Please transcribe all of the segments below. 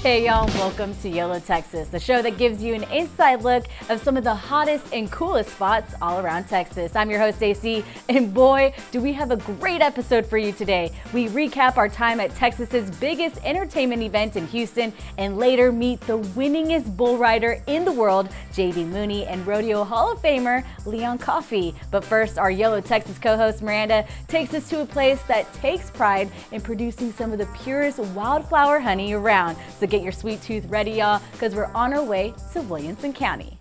Hey y'all, welcome to YOLO Texas, the show that gives you an inside look of some of the hottest and coolest spots all around Texas. I'm your host AC, and boy, do we have a great episode for you today. We recap our time at Texas's biggest entertainment event in Houston, and later meet the winningest bull rider in the world, JD Mooney, and Rodeo Hall of Famer Leon Coffey. But first, our YOLO Texas co-host Miranda takes us to a place that takes pride in producing some of the purest wildflower honey around. So get your sweet tooth ready, y'all, because we're on our way to Williamson County.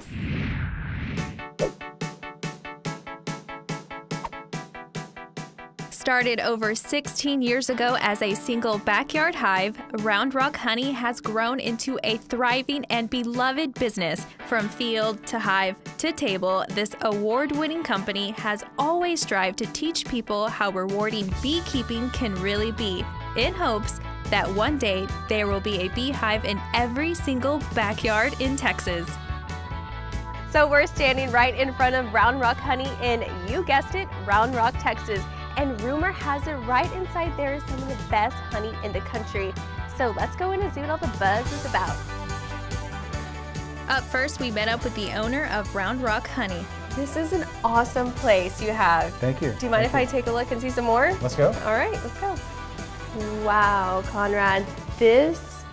Started over 16 years ago as a single backyard hive, Round Rock Honey has grown into a thriving and beloved business. From field to hive to table, this award-winning company has always strived to teach people how rewarding beekeeping can really be, in hopes that one day there will be a beehive in every single backyard in Texas. So we're standing right in front of Round Rock Honey in, you guessed it, Round Rock, Texas. And rumor has it right inside there is some of the best honey in the country. So let's go in and see what all the buzz is about. Up first, we met up with the owner of Round Rock Honey. This is an awesome place you have. Thank you. Do you mind if I take a look and see some more? Let's go. All right, let's go. Wow, Conrad, this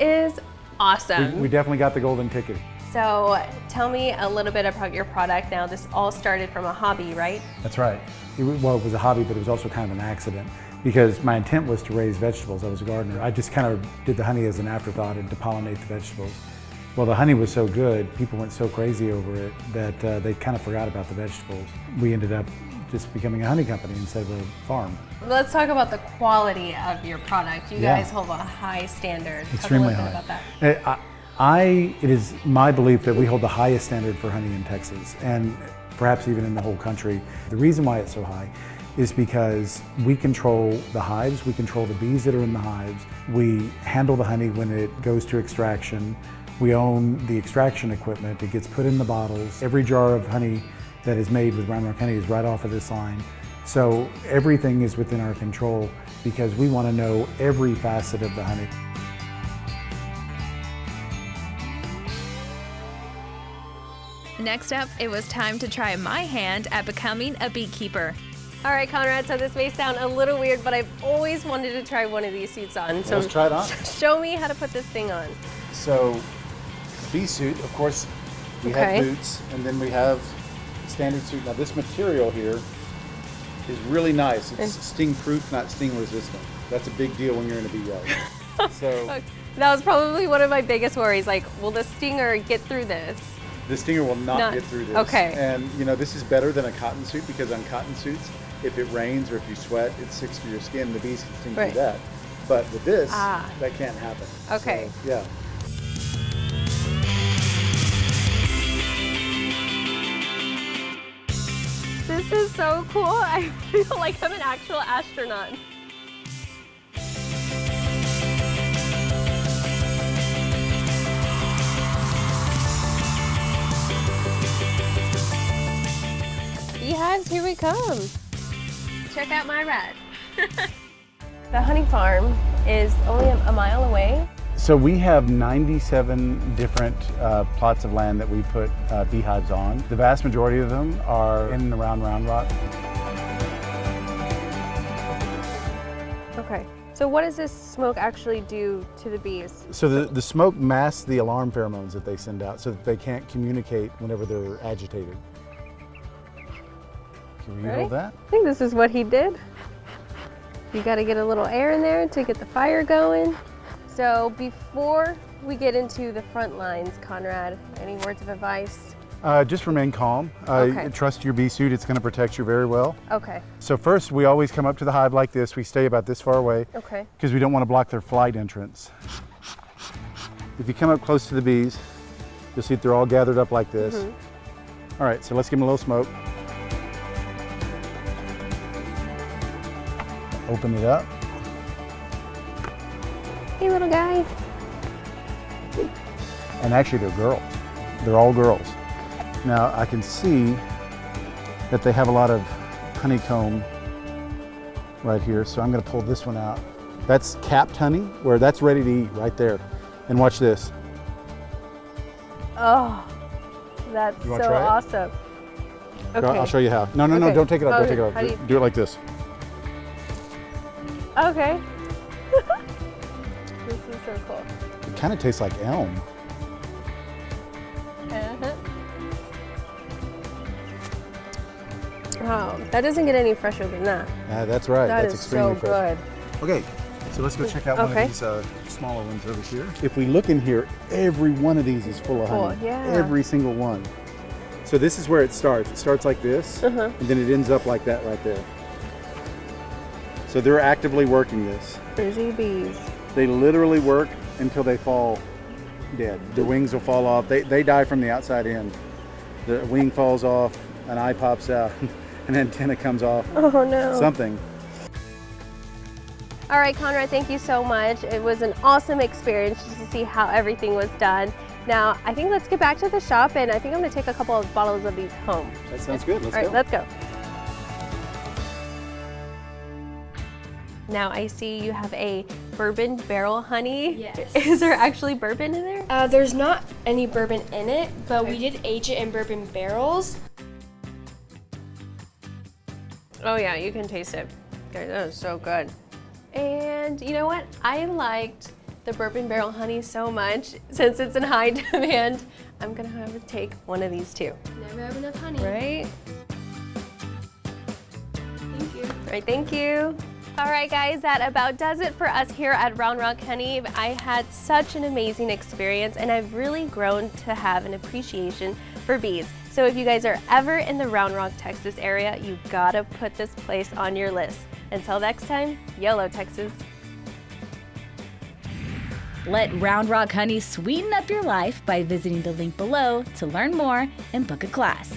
is awesome. We definitely got the golden ticket. So tell me a little bit about your product now. This all started from a hobby, right? That's right. Well, it was a hobby, but it was also kind of an accident because my intent was to raise vegetables. I was a gardener. I just kind of did the honey as an afterthought and to pollinate the vegetables. Well, the honey was so good, people went so crazy over it that they kind of forgot about the vegetables. We ended up just becoming a honey company instead of a farm. Let's talk about the quality of your product. You guys hold a high standard. Extremely Talk a little bit about that. It is my belief that we hold the highest standard for honey in Texas and perhaps even in the whole country. The reason why it's so high is because we control the hives, we control the bees that are in the hives, we handle the honey when it goes to extraction, we own the extraction equipment, it gets put in the bottles. Every jar of honey that is made with Round Rock Honey is right off of this line. So everything is within our control because we want to know every facet of the honey. Next up, it was time to try my hand at becoming a beekeeper. All right, Conrad, so this may sound a little weird, but I've always wanted to try one of these suits on. So let's try it on. Show me how to put this thing on. So, bee suit, of course, we have boots, and then we have standard suit. Now this material here is really nice. It's sting proof, not sting resistant. That's a big deal when you're in a bee yard. So that was probably one of my biggest worries. Like, will the stinger get through this? The stinger will not get through this. Okay. And you know, this is better than a cotton suit because on cotton suits, if it rains or if you sweat, it sticks to your skin. The bees can sting through that. But with this, that can't happen. Okay. So, yeah. This is so cool. I feel like I'm an actual astronaut. Beehives, here we come. Check out my rad. The honey farm is only a mile away. So we have 97 different plots of land that we put beehives on. The vast majority of them are in and around Round Rock. Okay, so what does this smoke actually do to the bees? So the smoke masks the alarm pheromones that they send out so that they can't communicate whenever they're agitated. Can you hold that? I think this is what he did. You got to get a little air in there to get the fire going. So before we get into the front lines, Conrad, any words of advice? Just remain calm. Trust your bee suit. It's going to protect you very well. Okay. So first, we always come up to the hive like this. We stay about this far away. Okay. Because we don't want to block their flight entrance. If you come up close to the bees, you'll see that they're all gathered up like this. All right, so let's give them a little smoke. Open it up. Hey, little guy. And actually, they're girls. They're all girls. Now, I can see that they have a lot of honeycomb right here, so I'm going to pull this one out. That's capped honey, where that's ready to eat right there. And watch this. Oh, that's You wanna so try it? awesome. Okay. I'll show you how. No, Okay. don't take it out. Don't Okay, take it how do out. Do it like this. Okay. This is so cool. It kind of tastes like elm. Uh-huh. Wow, that doesn't get any fresher than that. That's right. That That's is extremely so fresh. good. Okay, so let's go check out one Okay. of these smaller ones over here. If we look in here, every one of these is full of honey. Cool, yeah. Every single one. So this is where it starts. It starts like this, and then it ends up like that right there. So they're actively working this. Busy bees. They literally work until they fall dead. Their wings will fall off. They die from the outside in. The wing falls off, an eye pops out, an antenna comes off, Oh no. something. All right, Conrad, thank you so much. It was an awesome experience just to see how everything was done. Now, I think let's get back to the shop, and I think I'm gonna take a couple of bottles of these home. That sounds good. Let's All right, go. let's go. Now I see you have a bourbon barrel honey. Yes. Is there actually bourbon in there? There's not any bourbon in it, but we did age it in bourbon barrels. Oh yeah, you can taste it. Okay, that is so good. And you know what? I liked the bourbon barrel honey so much. Since it's in high demand, I'm gonna have to take one of these too. Never have enough honey. Right? Thank you. All right, thank you. All right, guys, that about does it for us here at Round Rock Honey. I had such an amazing experience, and I've really grown to have an appreciation for bees. So if you guys are ever in the Round Rock, Texas area, you gotta put this place on your list. Until next time, YOLO Texas. Let Round Rock Honey sweeten up your life by visiting the link below to learn more and book a class.